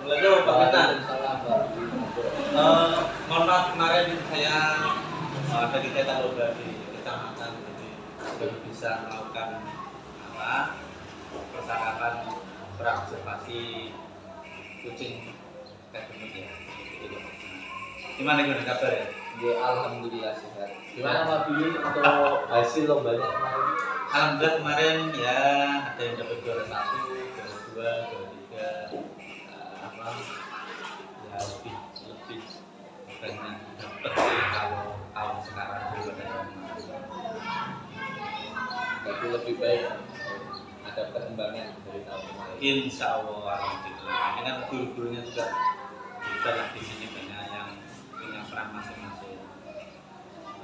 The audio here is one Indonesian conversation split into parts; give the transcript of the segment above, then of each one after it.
Assalamualaikum Pak Meta. Waalaikumsalam warahmatullahi Mohon maaf kemarin saya ada kegiatan lomba di kecamatan, jadi belum bisa melakukan percakapan berobservasi kucing kedemut ya. Gimana kabar ya? Ya, alhamdulillah sehat. Gimana Pak Billy untuk hasil lombanya kemarin? Alhamdulillah kemarin ya ada yang dapat juara 1, juara 2, juara 3, ya lebih banyak dapat sih kalau tahun sekarang daripada tahun kemarin. Tapi lebih baik ada perkembangan dari tahun kemarin. Insya Allah, alhamdulillah. Ini kan guru-gurunya juga bisa lah di sini banyak yang punya peran masing-masing.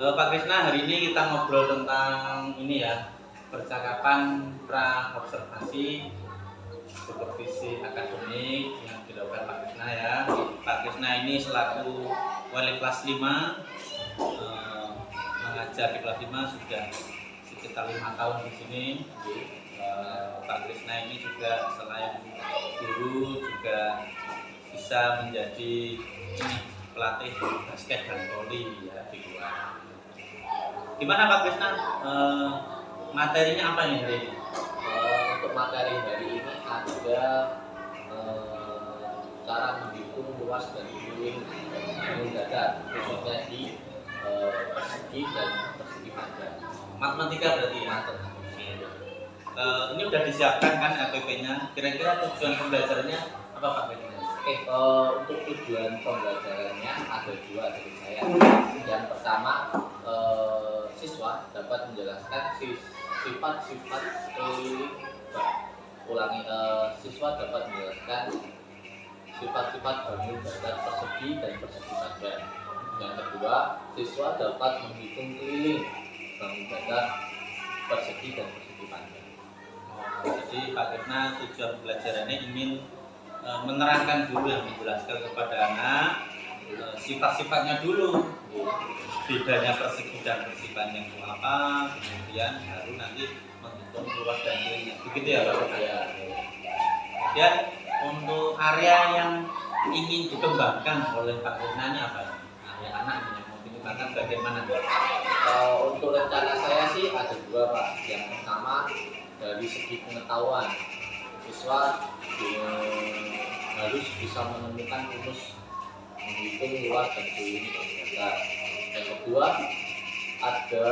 Pak Krisna, hari ini kita ngobrol tentang ini ya, percakapan pra observasi supervisi akademik yang dilakukan Pak Krisna ya. Pak Krisna ini selaku wali kelas 5 mengajar di kelas 5 sudah sekitar 5 tahun di sini. Pak Krisna ini juga selain guru juga bisa menjadi pelatih basket dan voli ya di luar. Gimana Pak Krisna? Materinya apa nih hari ini? Untuk materi hari ini ada cara menghitung luas dan keliling bangun datar khususnya di persegi dan persegi panjang. Matematika berarti ya? Ini udah disiapkan kan APP-nya. Kira-kira tujuan pembelajarannya apa Pak Krisna? Untuk tujuan pembelajarannya ada 2 dari saya. Yang pertama, siswa dapat menjelaskan sifat-sifat keliling. Siswa dapat menjelaskan sifat-sifat bangun datar persegi dan persegi panjang. Yang kedua, siswa dapat menghitung keliling bangun datar persegi dan persegi panjang. Jadi Pak Krisna tujuan pembelajarannya ingin menerangkan dulu, yang menjelaskan kepada anak sifat-sifatnya dulu, bedanya persegi dan persegi panjang itu apa, kemudian baru nanti menghitung luas dan keliling. Begitu ya Pak? Ya. Kemudian untuk area yang ingin dikembangkan oleh Pak Krisna ini apa? Area anak yang mau dikembangkan bagaimana? Untuk rencana saya sih ada 2 Pak. Yang pertama dari segi pengetahuan, siswa harus bisa menemukan rumus menghitung luas dan keliling bangun datar. Yang kedua ada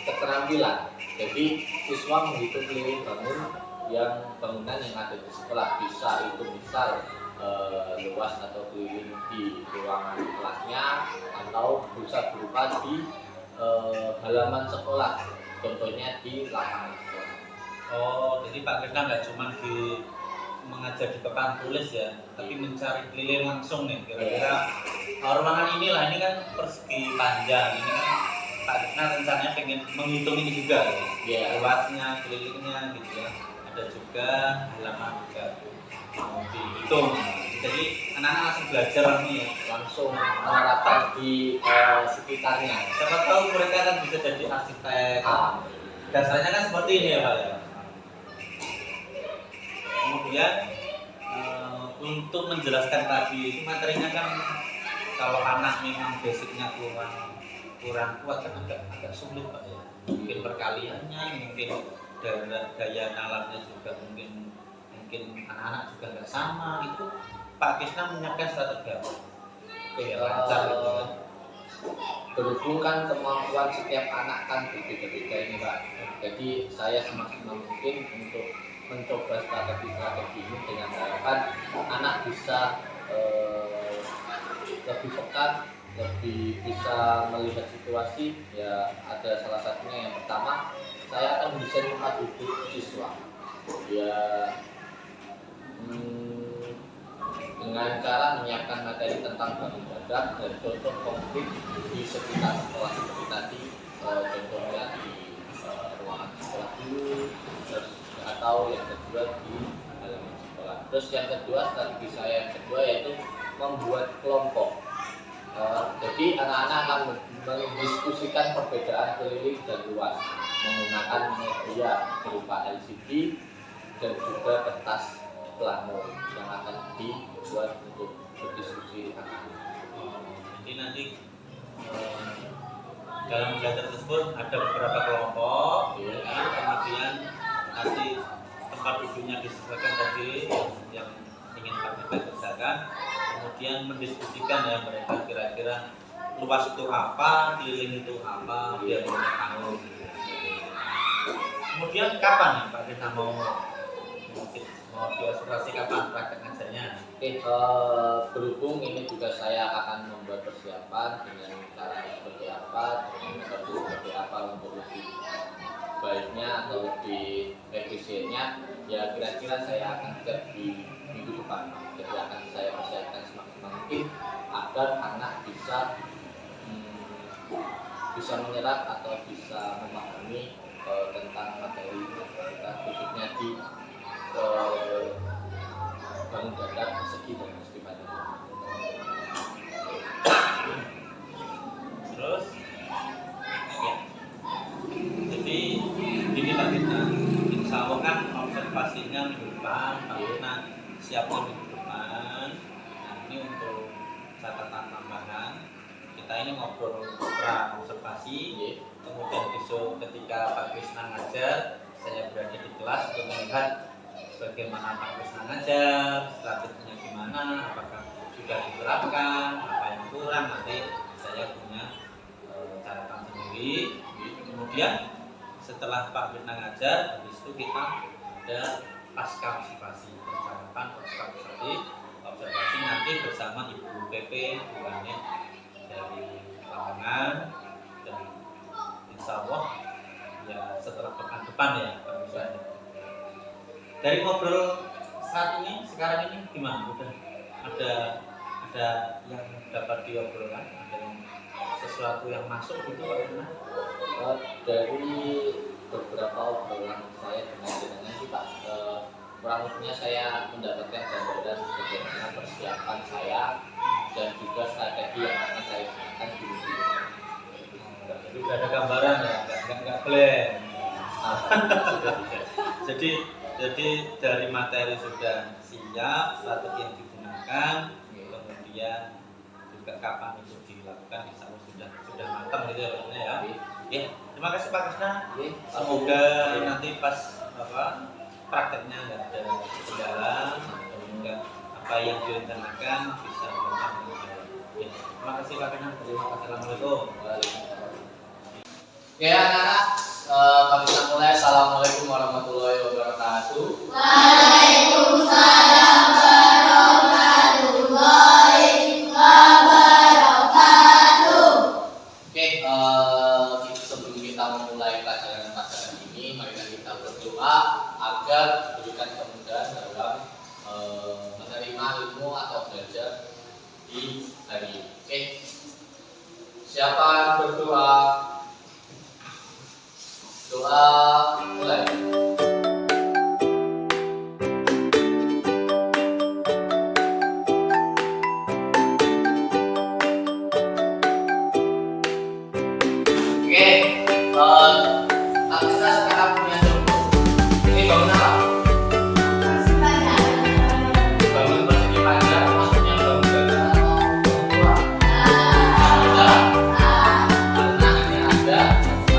keterampilan. Jadi siswa menghitung keliling bangunan yang ada di sekolah, bisa itu misal luas atau keliling di ruangan kelasnya atau bisa berupa di halaman sekolah, contohnya di lapangan sekolah. Oh, jadi Pak Krisna nggak cuma mengajar di papan tulis ya, tapi mencari keliling langsung nih. Kira-kira ruangan inilah, ini kan persegi panjang, ini kan Pak Krisna rencananya pengen menghitung ini juga ya, luasnya, kelilingnya gitu ya. Ada juga halaman juga mau dihitung. Jadi anak-anak langsung belajar nih ya, Langsung menerapkan di sekitarnya. siapa tahu mereka kan bisa jadi arsitek. Dasarnya kan seperti ini ya Pak ya. Kemudian untuk menjelaskan tadi itu materinya kan kalau anak memang basicnya kurang kuat kan agak sulit Pak ya. Mungkin perkaliannya, mungkin daya nalarnya juga mungkin anak-anak juga nggak sama. Itu Pak Krisna menyiapkan strategi apa? Oke, lancar gitu kan. Berhubung kan kemampuan setiap anak kan berbeda-beda ini Pak. Jadi saya semaksimal mungkin untuk mencoba strategi ini dengan harapan anak bisa lebih peka, lebih bisa melihat situasi. Ya ada salah satunya, yang pertama saya akan mendesain tempat duduk siswa. Ya dengan cara menyiapkan materi tentang bangun datar dan contoh konkret di sekitar sekolah seperti tadi, contohnya di ruangan sekolah dulu, terus atau yang kedua di halaman sekolah. Terus yang kedua, strategi saya yang kedua yaitu membuat kelompok. Jadi anak-anak akan mendiskusikan perbedaan keliling dan luas menggunakan media berupa LCD dan juga kertas plano yang akan tujuan untuk berdiskusi akan. Jadi nanti dalam belajar tersebut ada beberapa kelompok, ya, kemudian nanti tempat duduknya disesuaikan tadi yang ingin kita kerjakan, kemudian mendiskusikan ya mereka kira-kira luas itu apa, keliling itu apa, biar mereka tahu. Kemudian kapan nih Pak Rina mau diobservasi kapan praktek ngajarnya? Berhubung ini juga saya akan membuat persiapan dengan cara seperti apa, dengan metode seperti apa untuk lebih baiknya atau lebih efisiennya, ya kira-kira saya akan cek di minggu depan. Jadi akan saya persiapkan semaksimal mungkin agar anak bisa menyerap atau bisa memahami tentang materi kita, khususnya di bangun dadar persegi dan persegi padat. Terus ya. Jadi gini Pak Rina, insya Allah kan observasinya minggu depan, Pak Rina siapnya minggu depan. Nah ini untuk catatan tambahan, kita ini ngobrol pra observasi, kemudian besok ketika Pak Krisna ngajar, saya berada di kelas untuk melihat bagaimana Pak Krisna ngajar, strateginya gimana, apakah sudah diterapkan, apa yang kurang, nanti saya punya catatan sendiri. Kemudian setelah Pak Krisna ngajar, habis itu kita ada pasca observasi, percakapan pasca observasi nanti bersama Ibu PP, Bu Anik dari lapangan, dan insya Allah ya setelah pekan depan ya Pak Krisna. Dari ngobrol saat ini, sekarang ini gimana? Udah ada yang dapat diobrolkan, ada yang sesuatu yang masuk gitu Pak Krisna? Dari beberapa obrolan saya dengan sih Pak, kurang lebihnya saya mendapatkan gambaran bagaimana persiapan saya dan juga strategi yang akan saya gunakan di minggu. Jadi udah ada gambaran ya, nggak blank. Jadi dari materi sudah siap, strategi yang digunakan, kemudian juga kapan itu dilakukan, insya Allah sudah matang gitu ya Pak Krisna ya. Ya, terima kasih Pak Krisna. Semoga nanti pas prakteknya nggak ada kendala, sehingga apa yang direncanakan bisa dilakukan. Ya, terima kasih Pak Krisna. Terima kasih. Assalamualaikum. Oke anak-anak, kami kita mulai. Assalamualaikum warahmatullahi wabarakatuh. Waalaikumsalam warahmatullahi wabarakatuh. Oke, sebelum kita memulai pelajaran ini, mari kita berdoa agar diberikan kemudahan dalam menerima ilmu atau belajar di hari ini. Oke, siapa yang berdoa? Doa mulai. Kita sekarang punya contoh. Ini bangun apa? Bangun persegi panjang, maksudnya bangun dadar atau bangun tua? Karena hanya ada satu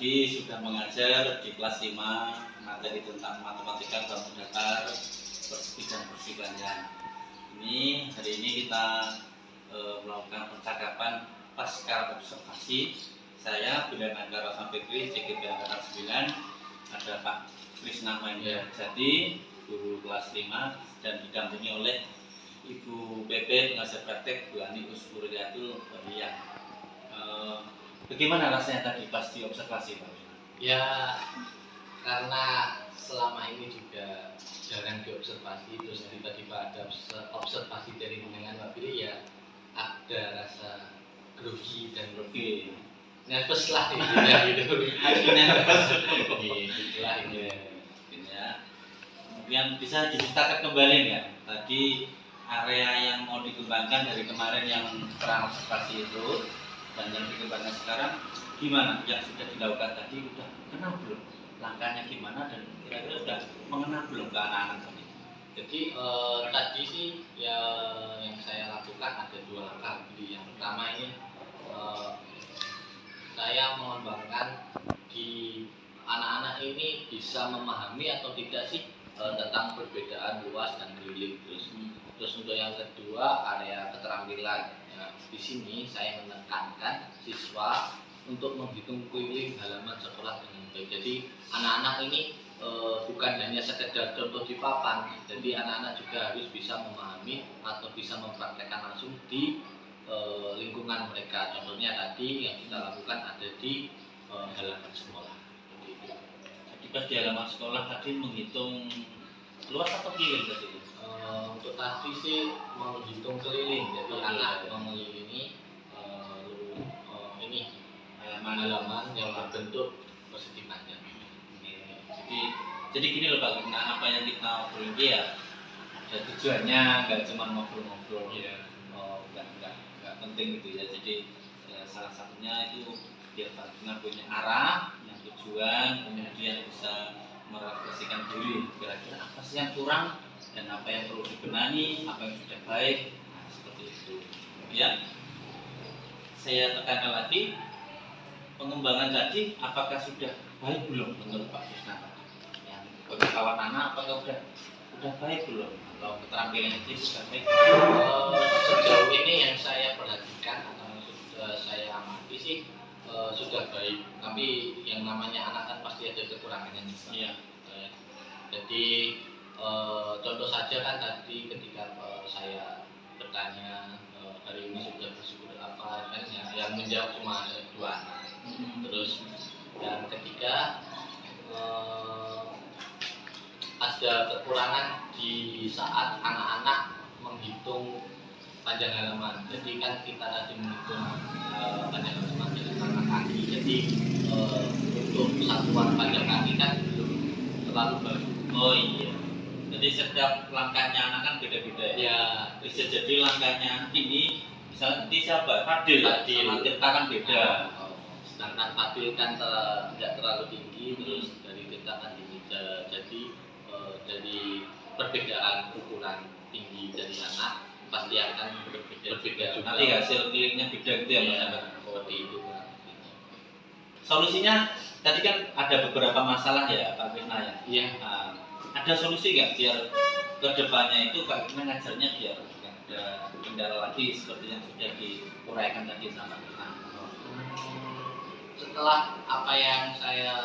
tadi sudah mengajar di kelas 5 materi tentang matematika bangun datar, persegi dan persegi panjang. Ini hari ini kita melakukan percakapan pasca observasi. Saya Bila Nagara Fikri, CGP Angkatan 9, ada Pak Krisna Mahendra Jadi, guru kelas 5, dan didampingi oleh Ibu PP pengajar praktek Bu Ani Usfuriyatul Bariyah. Bagaimana rasanya tadi pas di observasi, Pak? Ya, karena selama ini juga jarang diobservasi, terus tiba-tiba ada observasi dari dengan Pak Billy, ya ada rasa grogi dan lebih nervous lah intinya gitu. Nervous. Itulah ini. Ya. Kemudian bisa diceritakan kembali nggak tadi area yang mau dikembangkan dari kemarin yang perang observasi itu dan yang dikembangkan sekarang gimana? Yang sudah dilakukan tadi udah kena belum? Langkahnya gimana dan kira-kira udah mengena belum ke anak-anak tadi? Jadi tadi sih ya yang saya lakukan ada 2 langkah. Jadi yang pertama ini saya mengembangkan di anak-anak ini bisa memahami atau tidak sih tentang perbedaan luas dan keliling. Terus untuk yang kedua area keterampilan. Nah, di sini saya menekankan siswa untuk menghitung keliling halaman sekolah dengan baik. Jadi anak-anak ini bukan hanya sekedar contoh di papan, jadi anak-anak juga harus bisa memahami atau bisa mempraktekkan langsung di lingkungan mereka. Contohnya tadi yang kita lakukan ada di halaman sekolah. Jadi pas di halaman sekolah tadi menghitung luas atau keliling tadi? Untuk tadi sih menghitung keliling, jadi anak mengelilingi ini halaman yang berbentuk persegi panjang. Jadi gini loh Pak, nah, apa yang kita obrolin ya ada tujuannya, nggak cuma ngobrol-ngobrol, nggak penting gitu ya. Jadi salah satunya itu biar Pak Gina punya arah, yang tujuan, kemudian bisa merefleksikan diri kira-kira apa sih yang kurang dan apa yang perlu dibenahi, apa yang sudah baik, nah, seperti itu. Ya, saya tekankan lagi pengembangan tadi apakah sudah baik belum menurut Pak Krisna tadi? Yang pengetahuan anak apakah udah baik belum atau keterampilan itu sudah baik? Sejauh ini yang saya perhatikan atau sudah saya amati sih sudah baik. Tapi yang namanya anak kan pasti ada kekurangannya juga. Iya. Jadi contoh saja kan tadi ketika saya bertanya hari ini sudah bersyukur apa kan yang menjawab cuma ada 2 anak. Terus yang ketiga ada kekurangan di saat anak-anak menghitung panjang halaman. Jadi kan kita tadi menghitung panjang halaman dengan kaki. Jadi untuk satuan panjang kaki kan belum terlalu baru. Oh iya. Jadi setiap langkahnya anak kan beda-beda ya. Ya, Bisa jadi langkahnya ini misalnya nanti siapa? Fadil. Sama Tirta kan beda. Sedangkan Fadil kan tidak terlalu tinggi, terus dari Tirta kan tinggi. Jadi dari perbedaan ukuran tinggi dari anak pasti akan berbeda juga. Nanti hasil kelilingnya beda gitu ya Mas. Seperti itu. Solusinya tadi kan ada beberapa masalah ya Pak Krisna ya. Iya. Ada solusi nggak biar kedepannya itu Pak Krisna ngajarnya biar nggak ada kendala lagi seperti yang sudah diuraikan tadi sama kita. Setelah apa yang saya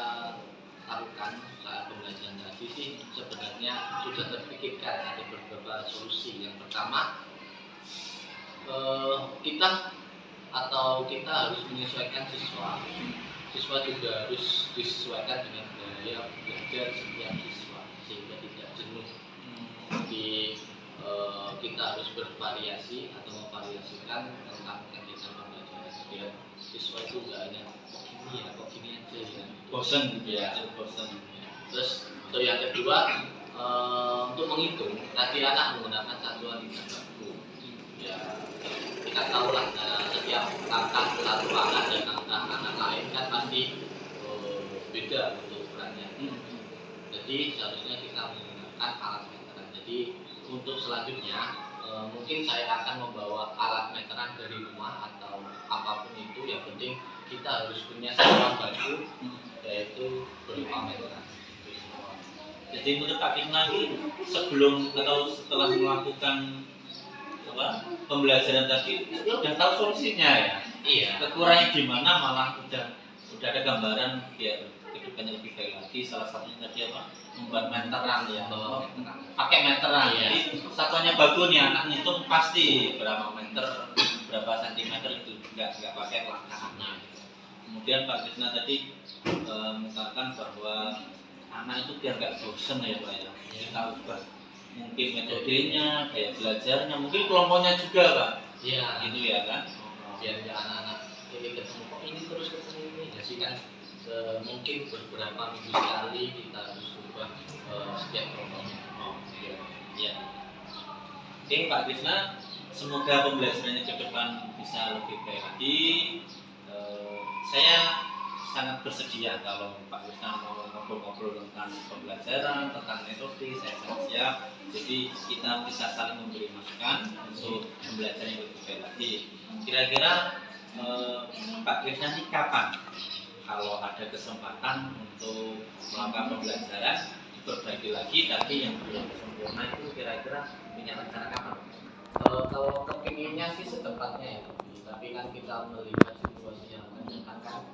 lakukan saat pembelajaran tadi sih sebenarnya sudah terpikirkan ada beberapa solusi. Yang pertama kita harus menyesuaikan siswa. Siswa juga harus disesuaikan dengan gaya belajar setiap siswa sehingga tidak jenuh. Jadi kita harus bervariasi atau memvariasikan tentang kegiatan pembelajaran biar siswa itu nggak hanya kok gini aja ya. Bosan gitu ya, bosan. Terus untuk yang kedua untuk menghitung tadi anak menggunakan satuan hitungan baku. Ya kita tahu lah setiap langkah satu anak dan langkah anak lain kan pasti beda untuk ukurannya. Jadi seharusnya kita menggunakan alat meteran. Jadi untuk selanjutnya mungkin saya akan membawa alat meteran dari rumah atau apapun itu, yang penting kita harus punya sebuah baju, yaitu berupa meteran. Jadi menurut Pak Kisna ini sebelum atau setelah melakukan pembelajaran tadi sudah tahu solusinya ya. Iya. Kekurangannya di mana malah udah ada gambaran biar kehidupannya lebih baik lagi. Salah satunya tadi apa? Membuat meteran ya. Pakai meteran. Iya. Jadi satuannya bagus nih anak ngitung pasti berapa meter, berapa sentimeter itu nggak pakai langkahnya. Kemudian Pak Krisna tadi mengatakan bahwa anak itu biar nggak bosen ya Pak ya. Kita ubah mungkin metodenya, kayak belajarnya, mungkin kelompoknya juga Pak. Iya. Gitu ya kan? Biar anak-anak ini ketemu kok ini terus ketemu ini, jadi kan mungkin beberapa minggu sekali kita harus ubah setiap kelompoknya. Ya. Oke Pak Krisna, semoga pembelajarannya ke depan bisa lebih baik lagi. Saya sangat bersedia kalau Pak Krisna mau ngobrol-ngobrol tentang pembelajaran, tentang metode, saya sangat siap. Jadi kita bisa saling memberi masukan untuk pembelajaran yang lebih baik lagi. Kira-kira Pak Krisna ini kapan kalau ada kesempatan untuk melakukan pembelajaran berbagi lagi, tapi yang belum sempurna itu kira-kira punya rencana kapan? Kalau kepinginnya sih secepatnya ya, tapi kan kita melihat situasi yang kan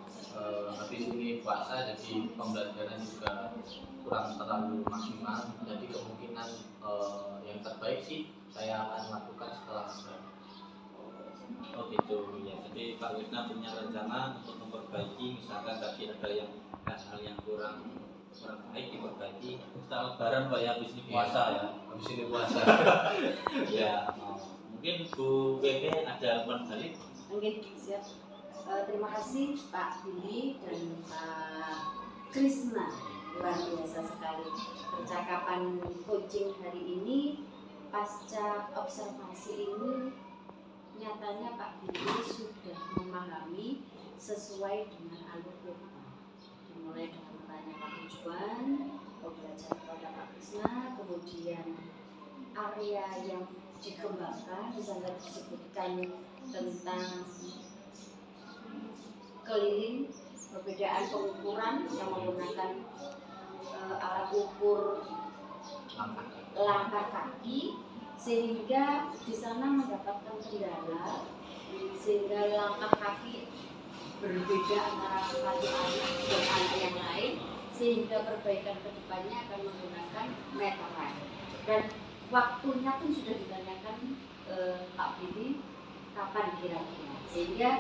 habis ini puasa, jadi pembelajaran juga kurang terlalu maksimal, jadi kemungkinan yang terbaik sih saya akan lakukan setelah Lebaran. Oh gitu ya. Jadi Pak Wisna punya rencana untuk memperbaiki, misalkan tadi ada yang hal yang kurang baik diperbaiki setelah Lebaran Pak ya, habis ini puasa ya. Habis ini puasa. Ya. Mungkin Bu Bebe ada umpan balik. Oke, siap. Terima kasih Pak Billy dan Pak Krisna, luar biasa sekali percakapan coaching hari ini. Pasca observasi ini nyatanya Pak Billy sudah memahami sesuai dengan alur Quran, dimulai dengan menanyakan tujuan pembelajaran kepada Pak Krisna, kemudian area yang dikembangkan, misalnya disebutkan tentang keliling, perbedaan pengukuran yang menggunakan alat ukur langkah kaki, sehingga di sana mendapatkan kendala, sehingga langkah kaki berbeda antara satu anak dan anak yang lain, sehingga perbaikan kedepannya akan menggunakan meteran. Dan waktunya pun sudah ditanyakan Pak Billy kapan kira-kira, sehingga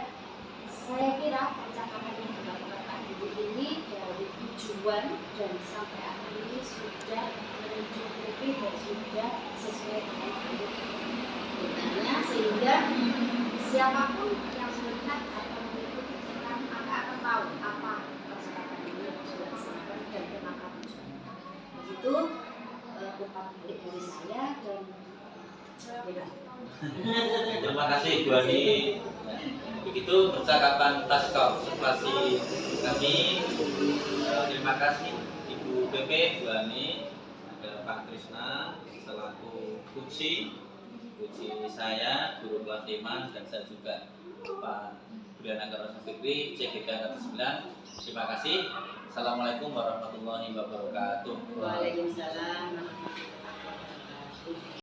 saya kira percakapan yang dilakukan Pak Billy ini dari tujuan dan sampai akhir ini sudah mencukupi dan sudah sesuai dengan alur Qurannya, sehingga siapapun yang melihat atau mengikuti kita akan tahu apa percakapan ini dilaksanakan dan kenapa tujuannya. Begitu umpan balik dari saya dan Terima kasih Bu Ani. Begitu percakapan pasca observasi kami. Terima kasih Ibu Bebe, Bu Ani, ada Pak Krisna selaku kunci saya, Guru kelas 5, dan saya juga Pak Briana Karosa Fikri, CGK 9. Terima kasih. Assalamualaikum warahmatullahi wabarakatuh. Waalaikumsalam warahmatullahi wabarakatuh.